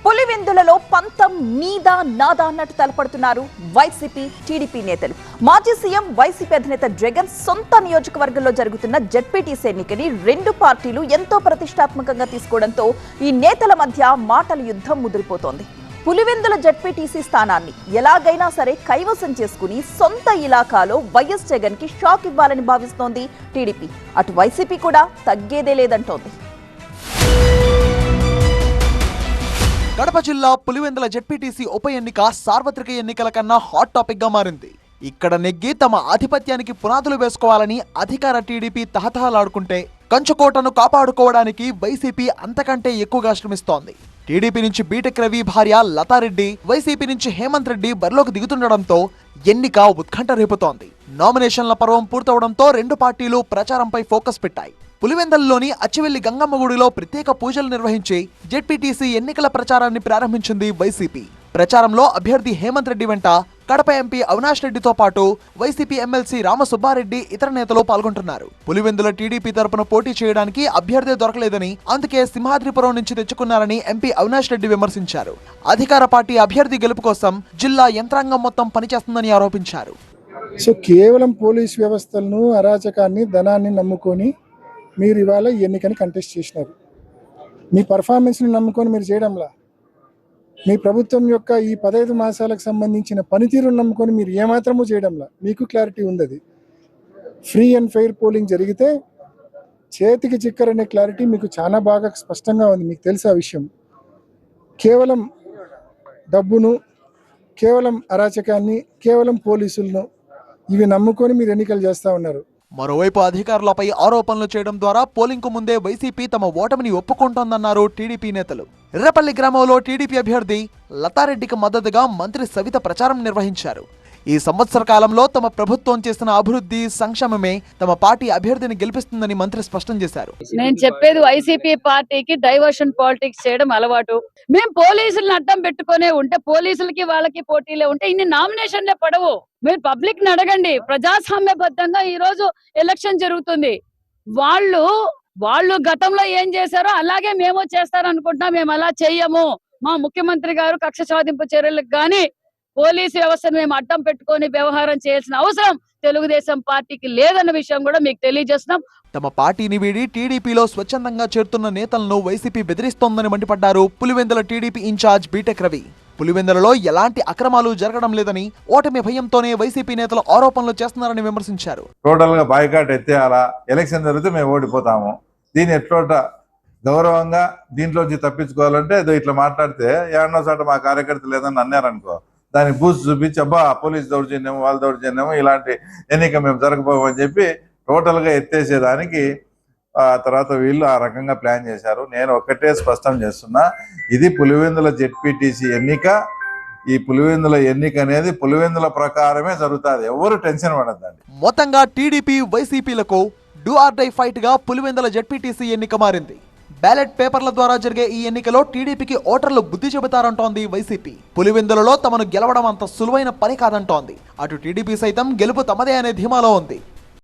పులివెందులలో పంతం నీదా నాదా అన్నట్టు తలపడుతున్నారు వైసీపీ టీడీపీ నేతలు. మాజీ సీఎం వైసీపీ అధినేత జగన్ సొంత నియోజకవర్గంలో జరుగుతున్న జెడ్పీటీసీ ఎన్నికని రెండు పార్టీలు ఎంతో ప్రతిష్టాత్మకంగా తీసుకోవడంతో ఈ నేతల మధ్య మాటల యుద్ధం ముదిరిపోతోంది. పులివెందుల జెడ్పీటీసీ స్థానాన్ని ఎలాగైనా సరే కైవసం చేసుకుని సొంత ఇలాకాలో వైఎస్ జగన్ కి షాక్ ఇవ్వాలని భావిస్తోంది టీడీపీ. అటు వైసీపీ కూడా తగ్గేదే లేదంటోంది. కడప జిల్లా పులివెందుల జెడ్పీటీసీ ఉప ఎన్నిక సార్వత్రిక ఎన్నికల కన్నా హాట్ టాపిక్ గా మారింది. ఇక్కడ నెగ్గి తమ ఆధిపత్యానికి పునాదులు వేసుకోవాలని అధికార టీడీపీ తహతహలాడుకుంటే కంచుకోటను కాపాడుకోవడానికి వైసీపీ అంతకంటే ఎక్కువగా శ్రమిస్తోంది. టీడీపీ నుంచి బీటెక్ రవి భార్య లతారెడ్డి, వైసీపీ నుంచి హేమంత్ రెడ్డి బరిలోకి దిగుతుండడంతో ఎన్నిక ఉత్కంఠ రేపుతోంది. నామినేషన్ల పర్వం పూర్తవడంతో రెండు పార్టీలు ప్రచారంపై ఫోకస్ పెట్టాయి. పులివెందులలోని అచ్చివెల్లి గంగమ్మ గుడిలో ప్రత్యేక పూజలు నిర్వహించి జెడ్పీటీసీ ఎన్నికల ప్రచారాన్ని ప్రారంభించింది వైసీపీ. ప్రచారంలో అభ్యర్థి హేమంత్ రెడ్డి వెంట కడప ఎంపీ అవినాష్ రెడ్డితో పాటు వైసీపీ ఎమ్మెల్సీ రామసుబ్బారెడ్డి ఇతర నేతలు పాల్గొంటున్నారు. పులివెందుల టీడీపీ తరపున పోటీ చేయడానికి అభ్యర్థి దొరకలేదని, అందుకే సింహాద్రిపురం నుంచి తెచ్చుకున్నారని ఎంపీ అవినాష్ రెడ్డి విమర్శించారు. అధికార పార్టీ అభ్యర్థి గెలుపు కోసం జిల్లా యంత్రాంగం మొత్తం పనిచేస్తుందని ఆరోపించారు. సో కేవలం పోలీస్ వ్యవస్థలను, అరాచకాన్ని, ధనాన్ని నమ్ముకొని మీరు ఇవాళ ఎన్నికని కంటెస్ట్ చేసినారు. మీ పర్ఫార్మెన్స్ని నమ్ముకొని మీరు చేయడంలా, మీ ప్రభుత్వం యొక్క ఈ 15 మాసాలకు సంబంధించిన పనితీరును నమ్ముకొని మీరు ఏమాత్రమూ చేయడంలా. మీకు క్లారిటీ ఉంది. అది ఫ్రీ అండ్ ఫెయిర్ పోలింగ్ జరిగితే చేతికి చిక్కరనే క్లారిటీ మీకు చాలా బాగా స్పష్టంగా ఉంది. మీకు తెలుసు ఆ విషయం. కేవలం డబ్బును, కేవలం అరాచకాన్ని, కేవలం పోలీసులను ఇవి నమ్ముకొని మీరు ఎన్నికలు చేస్తూ ఉన్నారు. మరోవైపు అధికారులపై ఆరోపణలు చేయడం ద్వారా పోలింగ్ కు ముందే వైసీపీ తమ ఓటమిని ఒప్పుకుంటోందన్నారు టీడీపీ నేతలు. ఎర్రపల్లి గ్రామంలో టీడీపీ అభ్యర్థి లతారెడ్డికి మద్దతుగా మంత్రి సవిత ప్రచారం నిర్వహించారు. ఈ సంవత్సర కాలంలో తమ ప్రభుత్వం చేసిన అభివృద్ధి, సంక్షేమమే తమ పార్టీ అభ్యర్థిని గెలిపిస్తుందని మంత్రి స్పష్టం చేశారు. నేను చెప్పేది వైసీపీ పార్టీకి డైవర్షన్ పాలిటిక్స్ చేయడం అలవాటు. మేము పోలీసులను అడ్డం పెట్టుకునే ఉంటే, పోలీసులకి వాళ్ళకి పోటీలే ఉంటే ఇన్ని నామినేషన్లే పడవు. మీరు పబ్లిక్ ని అడగండి. ప్రజాస్వామ్యబద్ధంగా ఈ రోజు ఎలక్షన్ జరుగుతుంది. వాళ్ళు గతంలో ఏం చేశారో అలాగే మేము చేస్తారనుకుంటున్నా. మేము అలా చెయ్యము. మా ముఖ్యమంత్రి గారు కక్ష సాధింపు చర్యలకు గాని పోలీసు వ్యవస్థను మేము అడ్డం పెట్టుకొని వ్యవహారం చేయాల్సిన అవసరం తెలుగుదేశం పార్టీకి లేదన్న విషయం కూడా మీకు తెలియజేస్తున్నాం. తమ పార్టీని వీడి టీడీపీలో స్వచ్ఛందంగా చేరుతున్న నేతలను వైసీపీ బెదిరిస్తోందని మండిపడ్డారు పులివెందుల టీడీపీ ఇన్ఛార్జ్ బీటెక్ రవి. పులివెందులలో ఎలాంటి అక్రమాలు జరగడం లేదని, ఓటమి భయంతోనే వైసీపీ నేతలు ఆరోపణలు చేస్తున్నారని విమర్శించారు. టోటల్ గా బాయ్కాట్ ఎత్తేయాలా, ఎలక్షన్ జరిగితే మేము ఓడిపోతాము, దీన్ని ఎట్లోట గౌరవంగా దీంట్లోంచి తప్పించుకోవాలంటే ఇట్లా మాట్లాడితే ఏడనో చోట మా కార్యకర్తలు లేదని అన్నారనుకో, దాన్ని బూసి చూపించి అబ్బా పోలీసు దౌర్జన్యం, వాళ్ళ దౌర్జన్యం, ఇలాంటి ఎన్నిక మేము జరగబోమని చెప్పి టోటల్ గా ఎత్తేసేదానికి తర్వాత వీళ్ళు ఆ రకంగా ప్లాన్ చేశారు. నేను ఒక్కటే స్పష్టం చేస్తున్నా, ఇది పులివెందుల జెడ్పీటీసీ ఎన్నిక. ఈ పులివెందుల ఎన్నిక అనేది పులివెందుల ప్రకారమే జరుగుతుంది. ఎవరు టెన్షన్ పడద్దండి. మొత్తంగా టీడీపీ వైసీపీలకు డూ ఆర్ డై ఫైట్ గా పులివెందుల జెడ్పీటీసీ ఎన్నిక మారింది. బ్యాలెట్ పేపర్ల ద్వారా జరిగే ఈ ఎన్నికలో టీడీపీకి ఓటర్లు బుద్ధి చెబుతారంటోంది వైసీపీ. పులివెందులలో తమను గెలవడం అంత సులువైన పని కాదంటోంది. అటు టీడీపీ సైతం గెలుపు తమదే అనే ధీమాలో ఉంది.